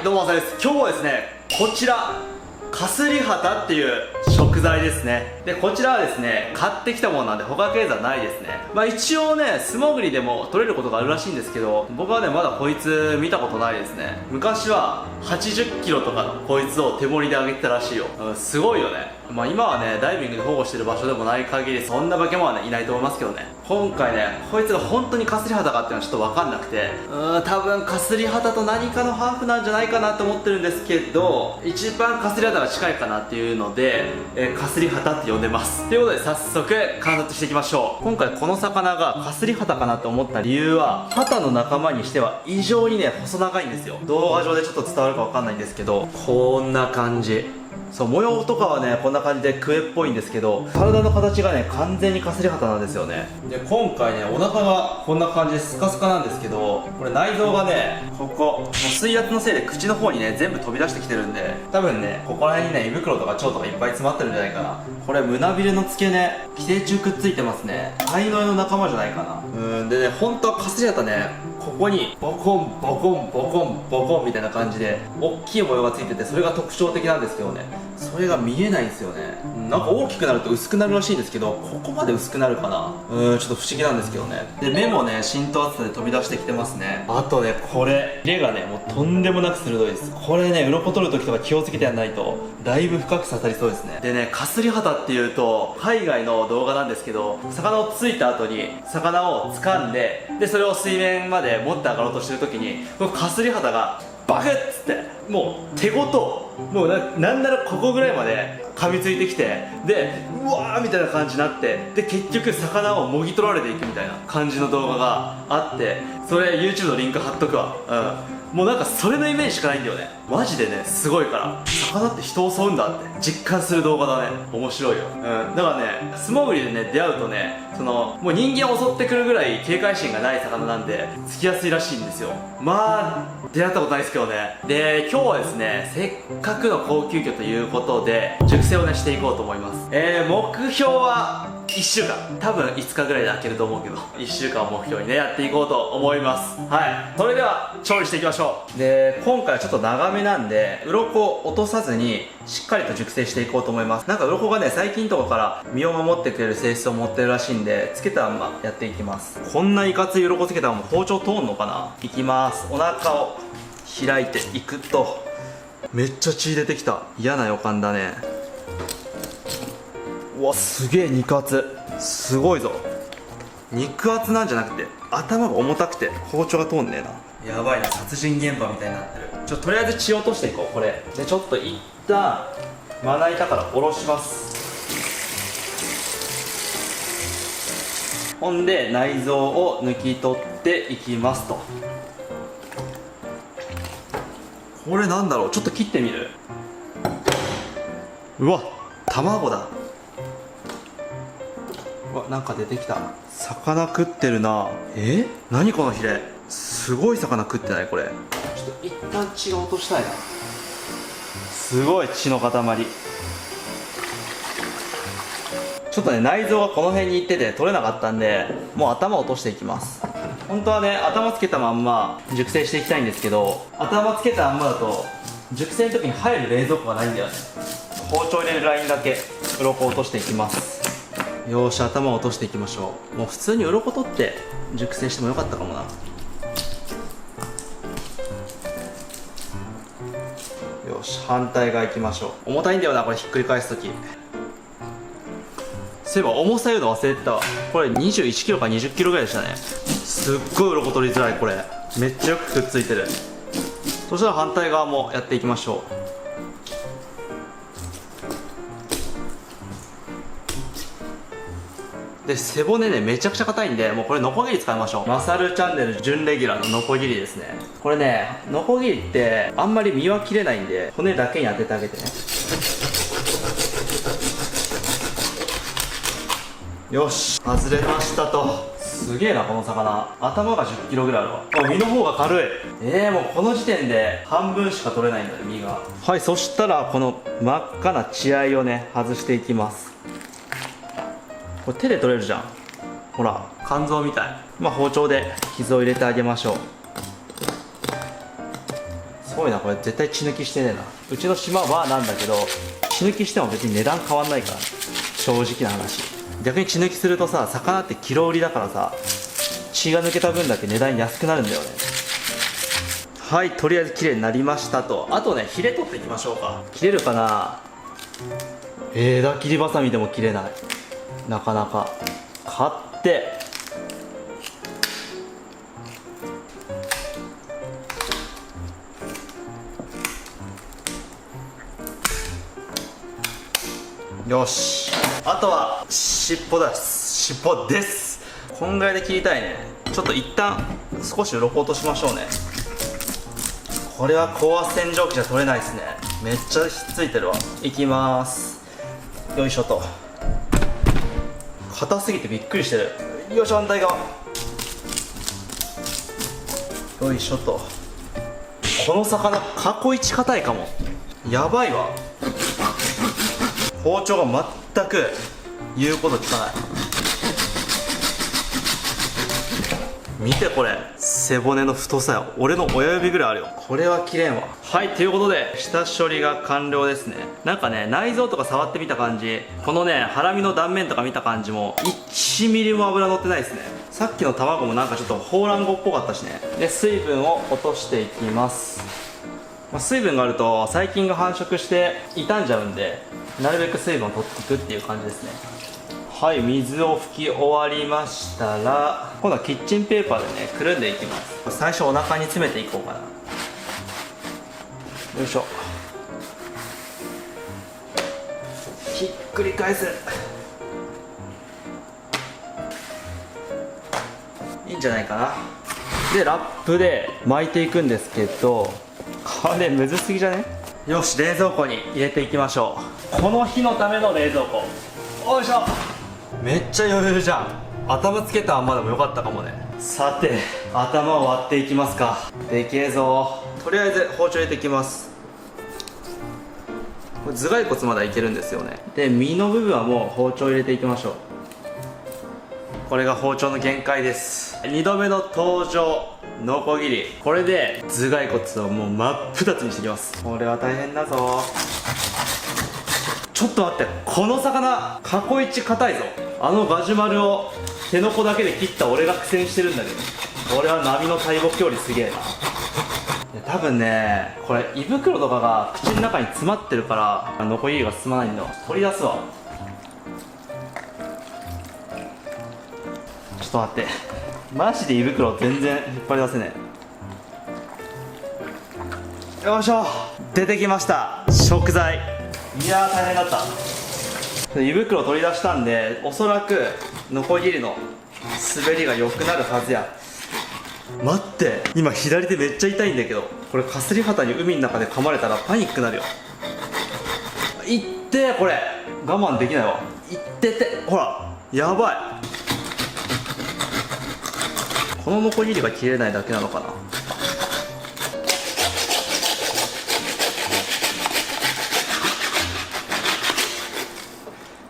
どうも、朝です。今日はですね、こちらかすり旗っていう食材ですね。で、こちらはですね、買ってきたものなんで他系図はないですね。一応ね、素潜りでも取れることがあるらしいんですけど、僕はね、まだこいつ見たことないですね。昔は80キロとかのこいつを手盛りであげてたらしいよ。すごいよね。今はね、ダイビングで保護してる場所でもない限りそんな化け物はね、いないと思いますけどね。今回ね、こいつが本当にかすり旗かっていうのはちょっと分かんなくて、多分かすり旗と何かのハーフなんじゃないかなと思ってるんですけど、一番かすり旗が近いかなっていうので、かすり旗って呼んでます。ということで早速観察していきましょう。今回この魚がかすり旗かなと思った理由は、旗の仲間にしては異常にね、細長いんですよ。動画上でちょっと伝わるか分かんないんですけど、こんな感じ。そう、模様とかはね、こんな感じでクエっぽいんですけど、体の形がね、完全にかすり旗なんですよね。で、今回ね、お腹がこんな感じでスカスカなんですけど、これ内臓がね、ここもう水圧のせいで口の方にね、全部飛び出してきてるんで、多分ね、ここら辺にね、胃袋とか腸とかいっぱい詰まってるんじゃないかな。これ胸びれの付け根、寄生虫くっついてますね。肺のの仲間じゃないかな。でね、本当はかすり旗ね、ここにボコンボコンボコンボコンみたいな感じで大きい模様がついてて、それが特徴的なんですけどね、それが見えないんですよね。なんか大きくなると薄くなるらしいんですけど、ここまで薄くなるかな。ちょっと不思議なんですけどね。で、目もね、浸透圧で飛び出してきてますね。あとね、これ目がね、もうとんでもなく鋭いです。これね、鱗取る時とか気をつけてやらないとだいぶ深く刺さりそうですね。でね、かすり旗っていうと海外の動画なんですけど、魚をついた後に魚を掴んで、でそれを水面まで持って上がろうとしてる時に、このかすり旗がバクッつってもう手ごと、もうなんならここぐらいまで噛みついてきて、でうわーみたいな感じになって、で結局魚をもぎ取られていくみたいな感じの動画があって、それ YouTube のリンク貼っとくわ。もうなんかそれのイメージしかないんだよね。マジでね、すごいから、魚って人を襲うんだって実感する動画だね。面白いよ。だからね、素潜りでね、出会うとね、もう人間を襲ってくるぐらい警戒心がない魚なんで、つきやすいらしいんですよ。出会ったことないですけどね。で、今日はですね、せっかくの高級魚ということで、熟成をね、していこうと思います。目標は1週間、多分5日ぐらいで開けると思うけど、1週間を目標にね、やっていこうと思います。はい、それでは調理していきましょう。で、今回はちょっと長めなんで、鱗を落とさずにしっかりと熟成していこうと思います。なんか鱗がね、細菌とかから身を守ってくれる性質を持ってるらしいんで、つけたままやっていきます。こんないかつい鱗つけたまま包丁通んのかな。いきます。お腹を開いていくと、めっちゃ血出てきた。嫌な予感だね。うわ、すげえ肉厚。すごいぞ。肉厚なんじゃなくて頭が重たくて包丁が通んねえな。やばいな、殺人現場みたいになってる。とりあえず血を落としていこう。これでちょっと一旦まな板から下ろします。ほんで内臓を抜き取っていきますと。これなんだろう、ちょっと切ってみる。うわ、卵だ。うわ、なんか出てきた。魚食ってるな。何このヒレ。すごい魚食ってない？これちょっと一旦血を落としたいな。すごい血の塊。ちょっとね、内臓がこの辺に行ってて取れなかったんで、もう頭を落としていきます。本当はね、頭つけたまんま熟成していきたいんですけど、頭つけたまんまだと熟成の時に入る冷蔵庫がないんだよね。包丁入れるラインだけ鱗を落としていきます。よーし、頭を落としていきましょう。もう普通に鱗取って熟成してもよかったかもな。よし、反対側行きましょう。重たいんだよな、これひっくり返す時。そういえば重さ言うの忘れてたわ。これ21キロか20キロぐらいでしたね。すっごい鱗取りづらい。これめっちゃよくくっついてる。そしたら反対側もやっていきましょう。で、背骨ね、めちゃくちゃ硬いんで、もうこれノコギリ使いましょう。マサルチャンネル準レギュラーのノコギリですね。これね、ノコギリってあんまり身は切れないんで、骨だけに当ててあげてね。よし、外れましたと。すげえな、この魚。頭が10キロぐらいあるわ。身の方が軽い。もうこの時点で半分しか取れないんだね、身が。はい、そしたらこの真っ赤な血合いをね、外していきます。これ手で取れるじゃん。ほら、肝臓みたい。包丁で傷を入れてあげましょう。すごいな、これ絶対血抜きしてねえな。うちの島はなんだけど、血抜きしても別に値段変わんないから、正直な話。逆に血抜きするとさ、魚ってキロ売りだからさ、血が抜けた分だけ値段安くなるんだよね。はい、とりあえず綺麗になりましたと。あとね、ヒレ取っていきましょうか。切れるかな。枝切りバサミでも切れない、なかなか。買ってよし、あとは尻尾だ。尻尾です。こんぐらいで切りたいね。ちょっと一旦少し鱗落としましょうね。これは高圧洗浄機じゃ取れないですね。めっちゃひっついてるわ。いきまーす。よいしょと。硬すぎてびっくりしてる。よいしょ、反対側。よいしょと。この魚過去一硬いかも。やばいわ。包丁が全く言うこと聞かない。見てこれ、背骨の太さよ。俺の親指ぐらいあるよ。これは切れんわ。はい、ということで下処理が完了ですね。なんかね、内臓とか触ってみた感じ、このね、ハラミの断面とか見た感じも1ミリも脂乗ってないですね。さっきの卵もなんかちょっとホーランゴっぽかったしね。で、水分を落としていきます。水分があると細菌が繁殖して傷んじゃうんで、なるべく水分を取っていくっていう感じですね。はい、水を拭き終わりましたら、今度はキッチンペーパーでね、くるんでいきます。最初お腹に詰めていこうかな。よいしょ。ひっくり返す。いいんじゃないかな。で、ラップで巻いていくんですけど、これむずすぎじゃね。よし、冷蔵庫に入れていきましょう。この日のための冷蔵庫。よいしょ。めっちゃ余裕じゃん。頭つけたまんまでもよかったかもね。さて、頭を割っていきますか。でけえぞ。とりあえず包丁入れていきます。これ頭蓋骨までいけるんですよね。で、身の部分はもう包丁入れていきましょう。これが包丁の限界です。2度目の登場、ノコギリ。これで頭蓋骨をもう真っ二つにしていきます。これは大変だぞ。ちょっと待って、この魚過去一硬いぞ。あのガジュマルを手の甲だけで切った俺が苦戦してるんだけど、これは波の大木よりすげえな。多分ね、これ胃袋とかが口の中に詰まってるからノコギリが進まないんだ。取り出すわ。ちょっと待って、マジで胃袋全然引っ張り出せねえ。よいしょ、出てきました、食材。いやー大変だった。胃袋取り出したんで、おそらくノコギリの滑りが良くなるはずや。待って、今左手めっちゃ痛いんだけど、これカスリハタに海の中で噛まれたらパニックになるよ。いってー、これ我慢できないわ。いってて、ほらやばい。このノコギリが切れないだけなのかな。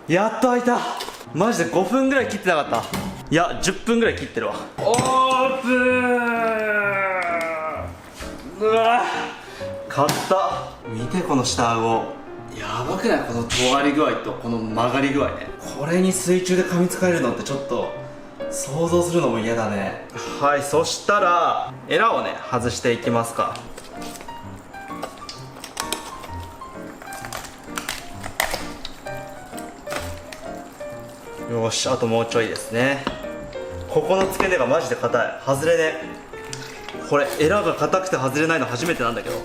やっと開いた。マジで5分ぐらい切ってなかった。いや10分ぐらい切ってるわ。オープン。うわ、買った。見てこの下顎、やばくない？この尖り具合とこの曲がり具合ね。これに水中で噛みつかれるのってちょっと想像するのも嫌だね。はい、そしたらエラをね外していきますか。よし、あともうちょいですね。ここの付け根がマジで硬い。外れね。これエラが硬くて外れないの初めてなんだけど。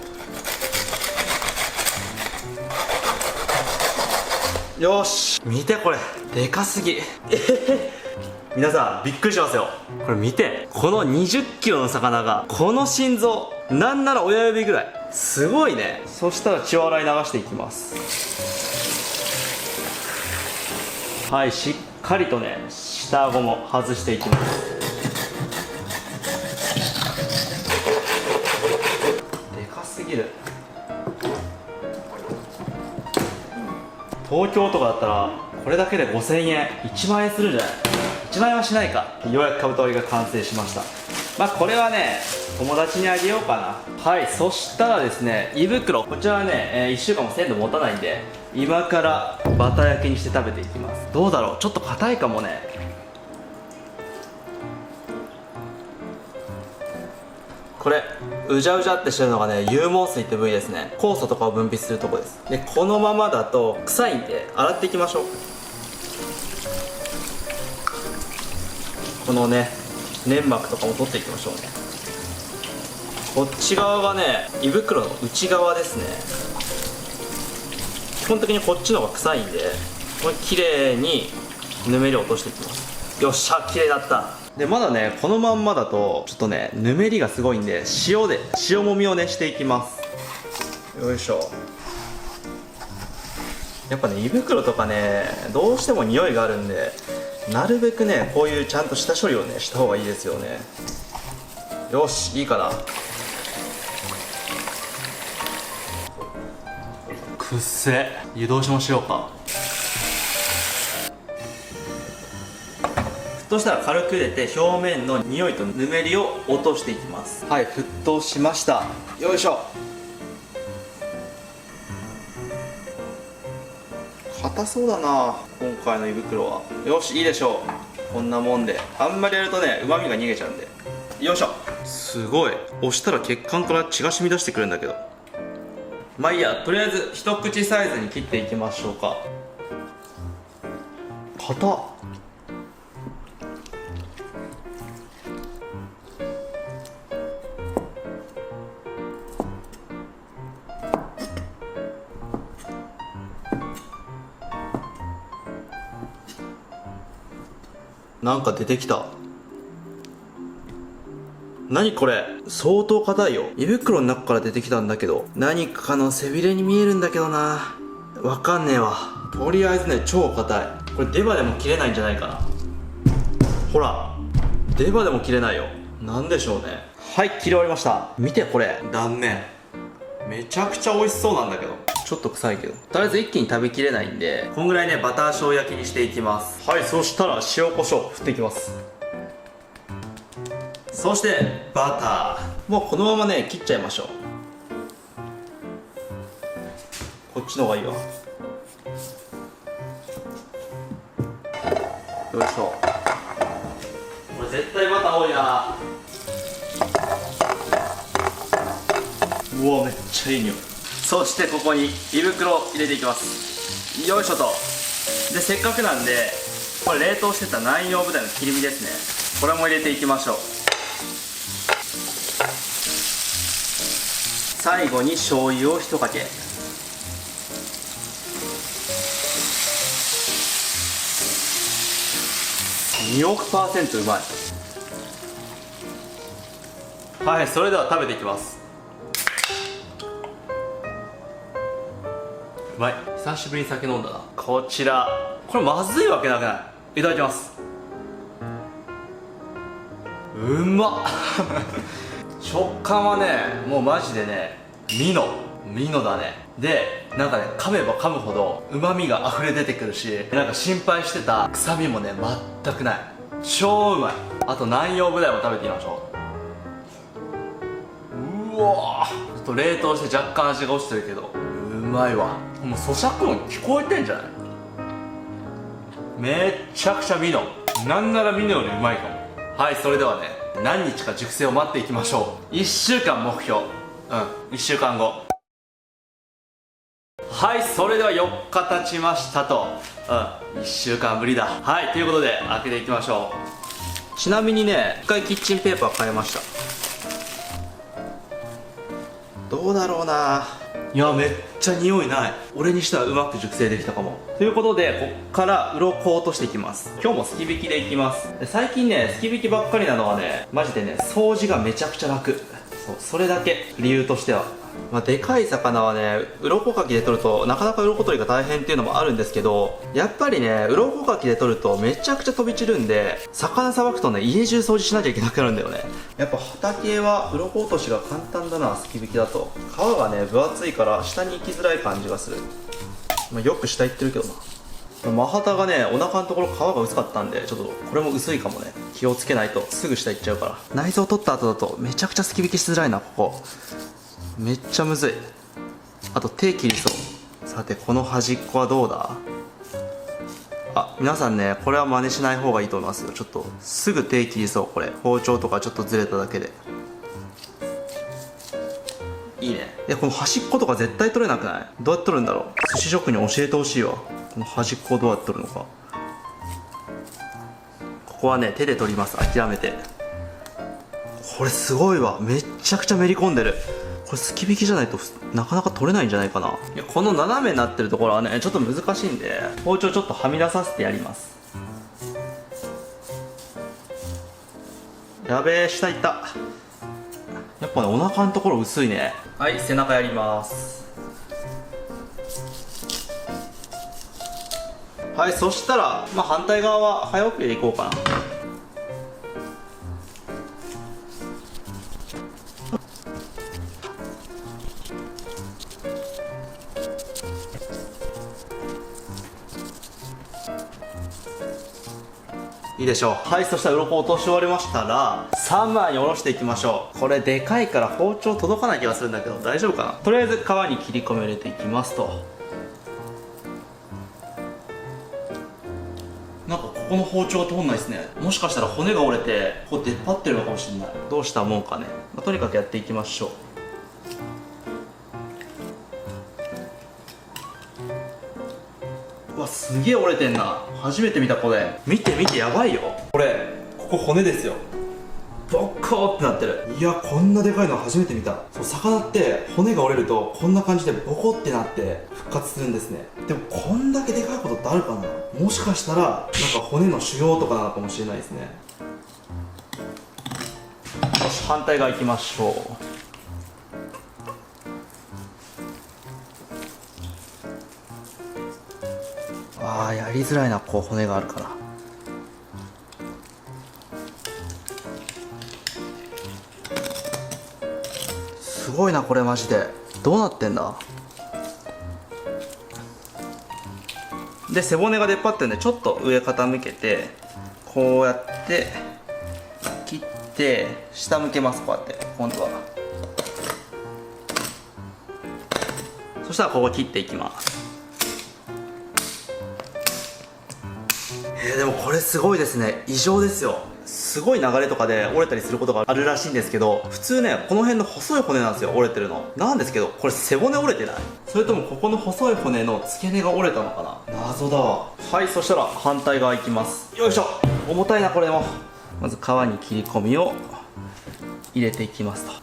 よし、見てこれでかすぎ。皆さんびっくりしますよ。これ見て、この20キロの魚がこの心臓、なんなら親指ぐらい。すごいね。そしたら血を洗い流していきます。はい、しっかりとね下顎も外していきます。でかすぎる。東京とかだったらこれだけで5000円、1万円するんじゃない？1万円はしないか。ようやくカブト割りが完成しました。まあこれはね友達にあげようかな。はい、そしたらですね、胃袋、こちらはね、1週間も鮮度持たないんで今からバター焼きにして食べていきます。どうだろう、ちょっと硬いかもね。これうじゃうじゃってしてるのがね、有毛水って部位ですね。酵素とかを分泌するとこです。でこのままだと臭いんで洗っていきましょう。このね粘膜とかも取っていきましょうね。こっち側がね胃袋の内側ですね。基本的にこっちの方が臭いんで、これ綺麗にぬめりを落としていきます。よっしゃ、綺麗だった。でまだねこのまんまだとちょっとねぬめりがすごいんで、塩もみをねしていきます。よいしょ。やっぱね胃袋とかねどうしても匂いがあるんで、なるべくねこういうちゃんと下処理をねした方がいいですよね。よし、いいかな。くっせ、湯通しもしようか。沸騰したら軽く入れて表面の匂いとぬめりを落としていきます。はい、沸騰しました。よいしょ。硬そうだな今回の胃袋は。よし、いいでしょう。こんなもんで、あんまりやるとねうまみが逃げちゃうんで。よいしょ。すごい、押したら血管から血が染み出してくるんだけど、まあいいや、とりあえず一口サイズに切っていきましょうか。硬っ。なんか出てきた。何これ、相当硬いよ。胃袋の中から出てきたんだけど、何かの背びれに見えるんだけどな。わかんねえわ。とりあえずね超硬い。これ出刃でも切れないんじゃないかな。ほら、出刃でも切れないよ。なんでしょうね。はい、切り終わりました。見てこれ、断面めちゃくちゃ美味しそうなんだけど、ちょっと臭いけど、とりあえず一気に食べきれないんで、こんぐらいねバター醤油焼きにしていきます。はい、そしたら塩コショウ振っていきます。そしてバターもうこのままね切っちゃいましょう。こっちの方がいいわ。よいしょ。これ絶対バター多いな。うわ、めっちゃいい匂い。そしてここに胃袋を入れていきます。よいしょと。でせっかくなんでこれ冷凍してた南洋豚の切り身ですね、これも入れていきましょう。最後に醤油を一かけ。2億%うまい。はい、それでは食べていきます。うまい。久しぶりに酒飲んだな。こちら、これまずいわけなくない。いただきます。うまっ食感はねもうマジでねミノだね。でなんかね噛めば噛むほどうまみが溢れ出てくるし、なんか心配してた臭みもね全くない。超うまい。あと南洋ブダイも食べてみましょう。うわー、ちょっと冷凍して若干味が落ちてるけどうまいわ。もう咀嚼音聞こえてんじゃない。めっちゃくちゃミノ、なんならミノよりうまいかも。はい、それではね何日か熟成を待っていきましょう。1週間目標。1週間後。はい、それでは4日経ちましたと。1週間ぶりだ。はい、ということで開けていきましょう。ちなみにね1回キッチンペーパー変えました。どうだろうな。いや、めっちゃ匂いない。俺にしてはうまく熟成できたかも。ということでこっから鱗を落としていきます。今日もすき引きでいきます。で最近ねすき引きばっかりなのはねマジでね掃除がめちゃくちゃ楽。それだけ理由としては。まあ、でかい魚はね鱗かきで取るとなかなか鱗取りが大変っていうのもあるんですけど、やっぱりね鱗かきで取るとめちゃくちゃ飛び散るんで、魚さばくとね家中掃除しなきゃいけなくなるんだよね。やっぱ畑は鱗落としが簡単だな。すき引きだと皮がね分厚いから下に行きづらい感じがする。まあ、よく下行ってるけどな。マハタがねお腹のところ皮が薄かったんでちょっとこれも薄いかもね。気をつけないとすぐ下行っちゃうから。内臓取った後だとめちゃくちゃすき引きしづらいな。ここめっちゃむずい。あと手切りそう。さてこの端っこはどうだ。あ、皆さんね、これは真似しない方がいいと思いますよ。ちょっとすぐ手切りそう。これ包丁とかちょっとずれただけで。いいね。この端っことか絶対取れなくない？どうやって取るんだろう。寿司職人教えてほしいわ。この端っこをどうやって取るのか。ここはね、手で取ります。諦めて。これすごいわ。めっちゃくちゃめり込んでる。これすき引きじゃないとなかなか取れないんじゃないかな。いや、この斜めになってるところはね、ちょっと難しいんで、包丁ちょっとはみ出させてやります。やべえ、下いった。やっぱね、お腹のところ薄いね。はい、背中やります。はい、そしたら、反対側は早送りでいこうかな。いいでしょう。はい、そしたら鱗落とし終わりましたら3枚におろしていきましょう。これでかいから包丁届かない気がするんだけど大丈夫かな。とりあえず皮に切り込みを入れていきますと。なんかここの包丁が通んないですね。もしかしたら骨が折れてここ出っ張ってるのかもしれない。どうしたもんかね。とにかくやっていきましょう。うわ、すげえ折れてんな。初めて見た。これ見て見て、やばいよ。これここ骨ですよ。ボッコーってなってる。いや、こんなでかいの初めて見た。そう、魚って骨が折れるとこんな感じでボコってなって復活するんですね。でもこんだけでかいことってあるかな。もしかしたらなんか骨の腫瘍とかなのかもしれないですね。よし、反対側行きましょう。あー、やりづらいな、こう骨があるから。すごいなこれマジで。どうなってんだ。で背骨が出っ張ってるんでちょっと上傾けてこうやって切って下向けます。こうやって今度は。そしたらここ切っていきます。でもこれすごいですね。異常ですよ。すごい流れとかで折れたりすることがあるらしいんですけど、普通ねこの辺の細い骨なんですよ、折れてるのなんですけど、これ背骨折れてない？それともここの細い骨の付け根が折れたのかな。謎だわ。はい、そしたら反対側いきます。よいしょ。重たいなこれも。まず皮に切り込みを入れていきますと。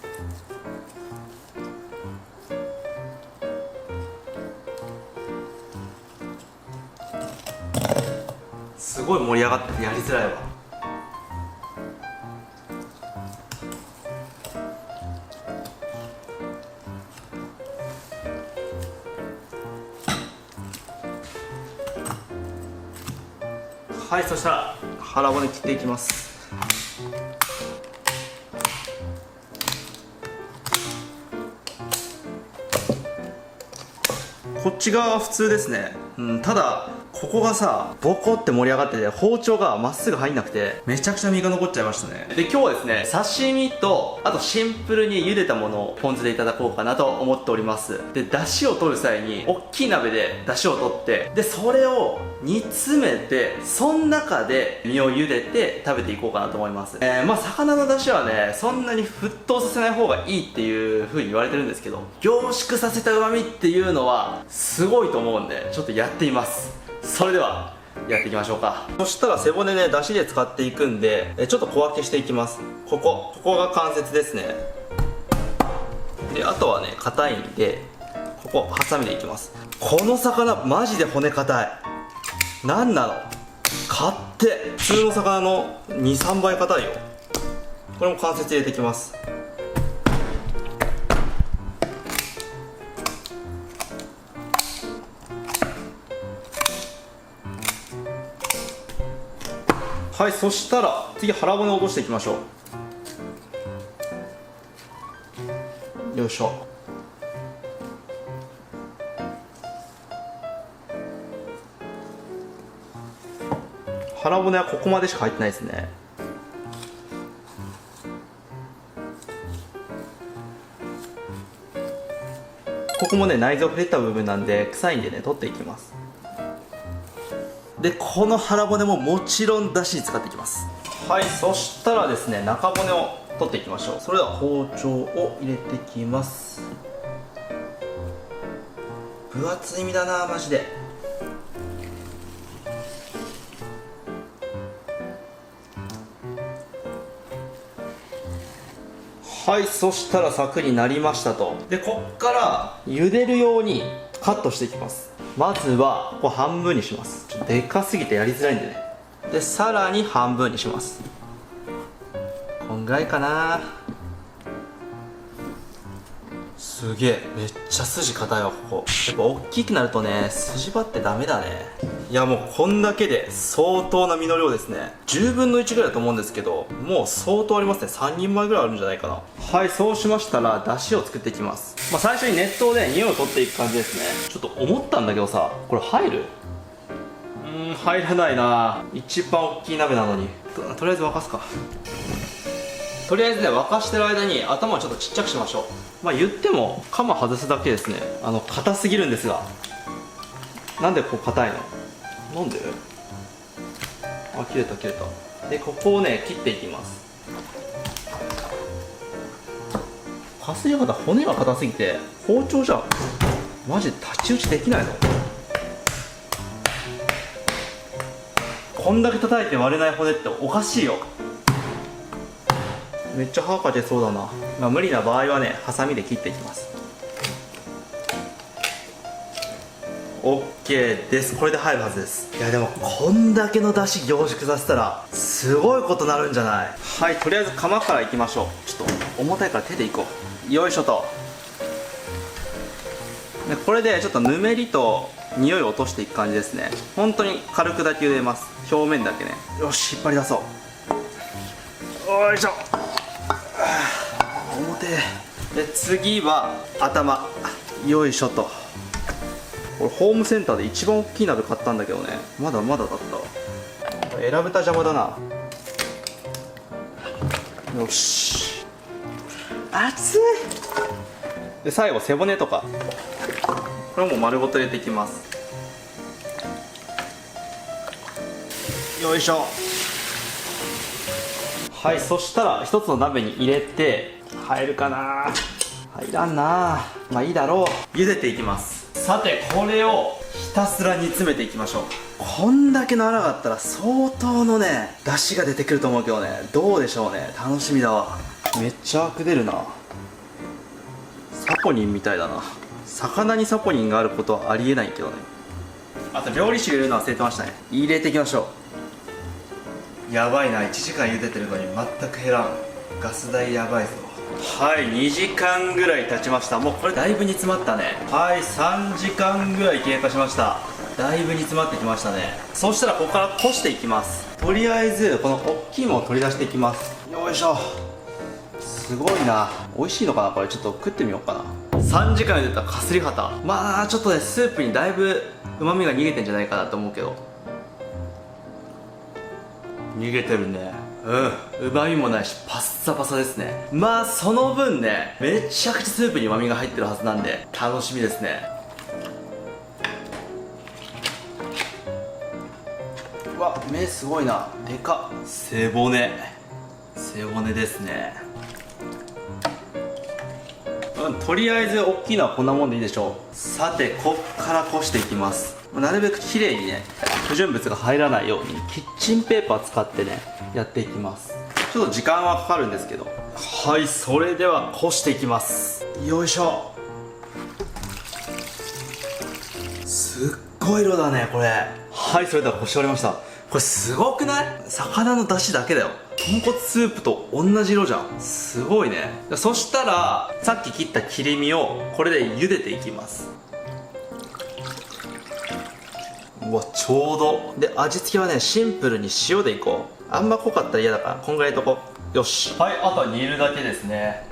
すごい盛り上がっててやりづらいわ。はい、そしたら腹骨切っていきます。こっち側は普通ですね。ただここがさボコって盛り上がってて包丁がまっすぐ入んなくてめちゃくちゃ身が残っちゃいましたね。で今日はですね刺身とあとシンプルに茹でたものをポン酢でいただこうかなと思っております。で出汁を取る際に大きい鍋で出汁を取ってでそれを煮詰めてその中で身を茹でて食べていこうかなと思います。魚の出汁はねそんなに沸騰させない方がいいっていう風に言われてるんですけど、凝縮させた旨味っていうのはすごいと思うんでちょっとやってみます。それではやっていきましょうか。そしたら背骨ね出汁で使っていくんでちょっと小分けしていきます。ここが関節ですね。であとはね硬いんでここハサミでいきます。この魚マジで骨硬い。なんなの買って普通の魚の 2,3 倍硬いよ。これも関節入れていきます。はい、そしたら次腹骨を落としていきましょう。よいしょ。腹骨はここまでしか入ってないですね。ここもね内臓触れた部分なんで臭いんでね取っていきます。でこの腹骨ももちろんだしに使っていきます。はい、そしたらですね中骨を取っていきましょう。それでは包丁を入れていきます。分厚い身だなマジで。はい、そしたら柵になりましたと。でこっから茹でるようにカットしていきます。まずはここ半分にします。ちょっとでかすぎてやりづらいんでね。でさらに半分にします。こんぐらいかな。すげえ、めっちゃ筋硬いわここ。やっぱ大きくなるとね筋張ってダメだね。いやもうこんだけで相当な身の量ですね。10分の1ぐらいだと思うんですけど、もう相当ありますね。3人前ぐらいあるんじゃないかな。はい、そうしましたらだしを作っていきます。最初に熱湯で匂いを取っていく感じですね。ちょっと思ったんだけどさ、これ入る？入らないな。一番大きい鍋なのに。とりあえず沸かすか。とりあえずね沸かしてる間に頭をちょっとちっちゃくしましょう。言っても釜外すだけですね。硬すぎるんですが。なんでこう硬いの？なんで？あ、切れた切れた。でここをね切っていきます。かすり方骨が硬すぎて包丁じゃマジで太刀打ちできないの。こんだけ叩いて割れない骨っておかしいよ。めっちゃ歯かけそうだな。無理な場合はねハサミで切っていきます。 OK です。これで入るはずです。いやでもこんだけの出汁凝縮させたらすごいことなるんじゃない？はい、とりあえず釜からいきましょう。ちょっと重たいから手でいこう。よいしょと。でこれでちょっとぬめりと匂いを落としていく感じですね。本当に軽くだけ茹でます。表面だけね。よし、引っ張り出そう。よいしょ。重てえ。で次は頭。よいしょと。これホームセンターで一番大きい鍋買ったんだけどね、まだまだだったわ。選ぶた邪魔だな。よし、熱い。で最後背骨とか、これも丸ごと入れていきます。よいしょ。はい、そしたら一つの鍋に入れて、入るかな。入らんな。まあいいだろう。茹でていきます。さてこれをひたすら煮詰めていきましょう。こんだけの穴があったら相当のね出汁が出てくると思うけどね、どうでしょうね。楽しみだわ。めっちゃアク出るな。サポニンみたいだな。魚にサポニンがあることはありえないけどね。あと料理酒入れるの忘れてましたね。入れていきましょう。やばいな、1時間茹でてるのに全く減らん。ガス代やばいぞ。はい、2時間ぐらい経ちました。もうこれだいぶ煮詰まったね。はい、3時間ぐらい経過しました。だいぶ煮詰まってきましたね。そしたらここからこしていきます。とりあえずこの大きいものを取り出していきます。よいしょ。すごいな。美味しいのかなこれ。ちょっと食ってみようかな。3時間茹でたかすり肌。まあちょっとねスープにだいぶうまみが逃げてんじゃないかなと思うけど、逃げてるね。うまみもないしパッサパサですね。まあその分ねめちゃくちゃスープにうまみが入ってるはずなんで楽しみですね。うわ、目すごいな。でかっ。背骨ですね。とりあえず大きいのはこんなもんでいいでしょう。さてこっからこしていきます。なるべくきれいにね不純物が入らないようにキッチンペーパー使ってねやっていきます。ちょっと時間はかかるんですけど。はい、それではこしていきます。よいしょ。すっごい色だねこれ。はい、それではこし終わりました。これすごくない？魚の出汁だけだよ。豚骨スープと同じ色じゃん。すごいね。そしたらさっき切った切り身をこれで茹でていきます。うわ、ちょうどで味付けはねシンプルに塩でいこう。あんま濃かったら嫌だからこんぐらいとこう。よし。はい、あとは煮るだけですね。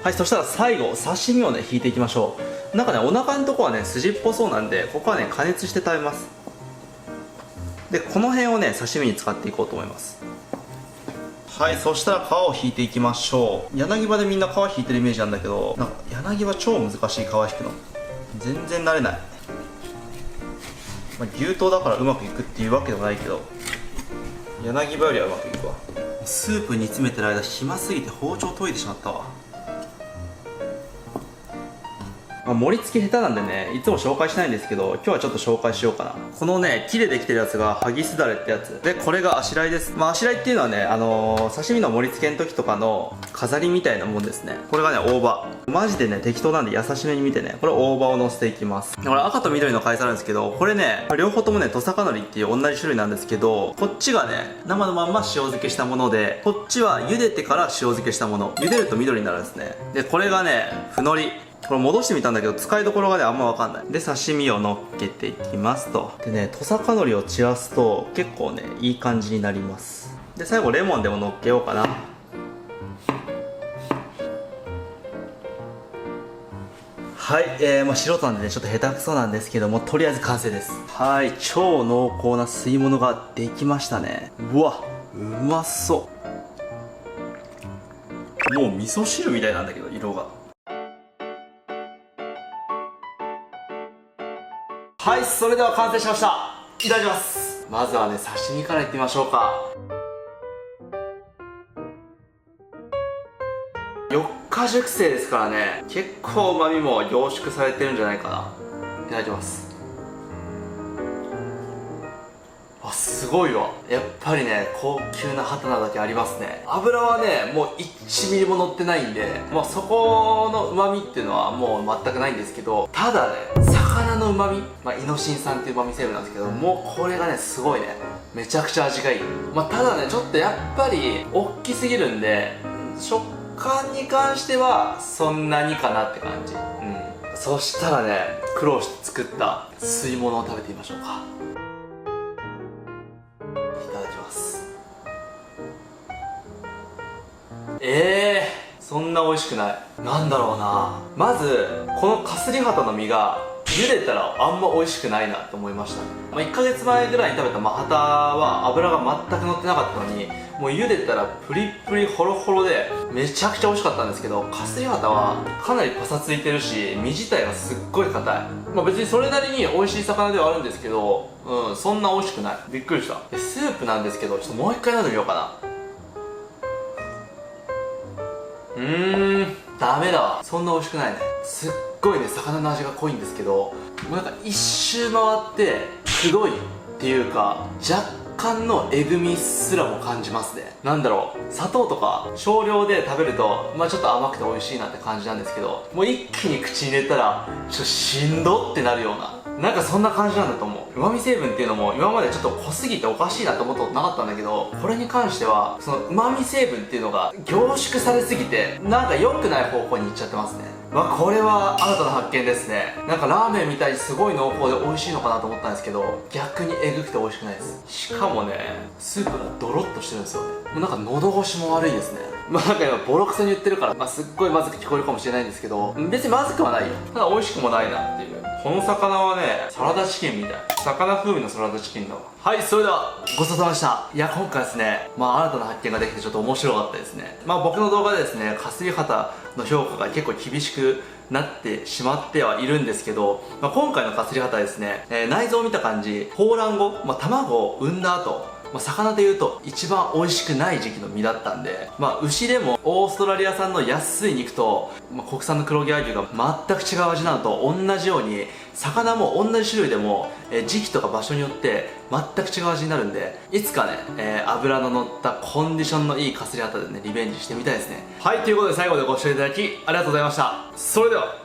はい、そしたら最後刺身をね引いていきましょう。なんかねお腹のとこはね筋っぽそうなんでここはね加熱して食べます。でこの辺をね刺身に使っていこうと思います。はい、そしたら皮を引いていきましょう。柳葉でみんな皮引いてるイメージなんだけど、なんか柳葉超難しい、皮引くの全然慣れない。牛刀だからうまくいくっていうわけでもないけど、柳葉よりはうまくいくわ。スープ煮詰めてる間暇すぎて包丁研いでしまったわ。盛り付け下手なんでね、いつも紹介しないんですけど、今日はちょっと紹介しようかな。このね、木でできてるやつがハギスダレってやつで、これがあしらいです。あしらいっていうのはね、刺身の盛り付けの時とかの飾りみたいなもんですね。これがね、大葉。マジでね、適当なんで優しめに見てね、これ大葉を乗せていきます。これ赤と緑の海藻あるんですけど、これね、両方ともね、トサカノリっていう同じ種類なんですけど、こっちがね、生のまんま塩漬けしたもので、こっちは茹でてから塩漬けしたもの。茹でると緑になるんですね。で、これがね、ふのり。これ戻してみたんだけど使いどころがねあんま分かんない。で刺身を乗っけていきますと。でね、トサカノリを散らすと結構ねいい感じになります。で最後レモンでも乗っけようかな。はい、素人なんでねちょっと下手くそなんですけども、とりあえず完成です。はい、超濃厚な吸い物ができましたね。うわ、うまそう。もう味噌汁みたいなんだけど色が。はい、それでは完成しました。いただきます。まずはね、刺身からいってみましょうか。4日熟成ですからね、結構旨味も凝縮されてるんじゃないかな。いただきます。すごいわ。やっぱりね、高級なハタナだけありますね。油はね、もう1ミリも乗ってないんで、もうそこの旨味っていうのはもう全くないんですけど、ただね、魚の旨味、イノシン酸っていう旨味成分なんですけど、もうこれがね、すごいね、めちゃくちゃ味がいい。ただね、ちょっとやっぱり大きすぎるんで、食感に関してはそんなにかなって感じ。そしたらね、苦労して作った吸い物を食べてみましょうか。そんな美味しくない。なんだろうな。まずこのカスリハタの身が茹でたらあんま美味しくないなと思いました。1ヶ月前ぐらいに食べたマハタは油が全く乗ってなかったのに、もう茹でたらプリップリホロホロでめちゃくちゃ美味しかったんですけど、カスリハタはかなりパサついてるし、身自体がすっごい硬い。別にそれなりに美味しい魚ではあるんですけど、そんな美味しくない。びっくりした。スープなんですけど、ちょっともう一回飲んでみようかな。ダメだわ。そんな美味しくないね。すっごいね、魚の味が濃いんですけど、もうなんか一周回ってくどいっていうか、若干のえぐみすらも感じますね。なんだろう、砂糖とか少量で食べるとちょっと甘くて美味しいなって感じなんですけど、もう一気に口に入れたらちょっとしんどってなるような、なんかそんな感じなんだと思う。旨味成分っていうのも今までちょっと濃すぎておかしいなと思ったことなかったんだけど、これに関してはその旨味成分っていうのが凝縮されすぎて、なんか良くない方向に行っちゃってますね。これは新たな発見ですね。なんかラーメンみたいにすごい濃厚で美味しいのかなと思ったんですけど、逆にえぐくて美味しくないです。しかもね、スープがドロッとしてるんですよね。もうなんか喉越しも悪いですね。なんか今ボロクソに言ってるから、すっごいまずく聞こえるかもしれないんですけど、別にまずくはないよ。ただ美味しくもないなっていう。この魚はね、サラダチキンみたい。魚風味のサラダチキンだわ。はい、それではごちそうさまでした。いや、今回ですね、新たな発見ができてちょっと面白かったですね。僕の動画でですね、カスリハタの評価が結構厳しくなってしまってはいるんですけど、今回のカスリハタですね、内臓を見た感じ、放卵後、卵を産んだ後、魚でいうと一番美味しくない時期の身だったんで、牛でもオーストラリア産の安い肉と、国産の黒毛和牛が全く違う味なのと同じように、魚も同じ種類でも、時期とか場所によって全く違う味になるんで、いつかね、脂の乗ったコンディションのいいカスリハタでね、リベンジしてみたいですね。はい、ということで最後までご視聴いただきありがとうございました。それでは。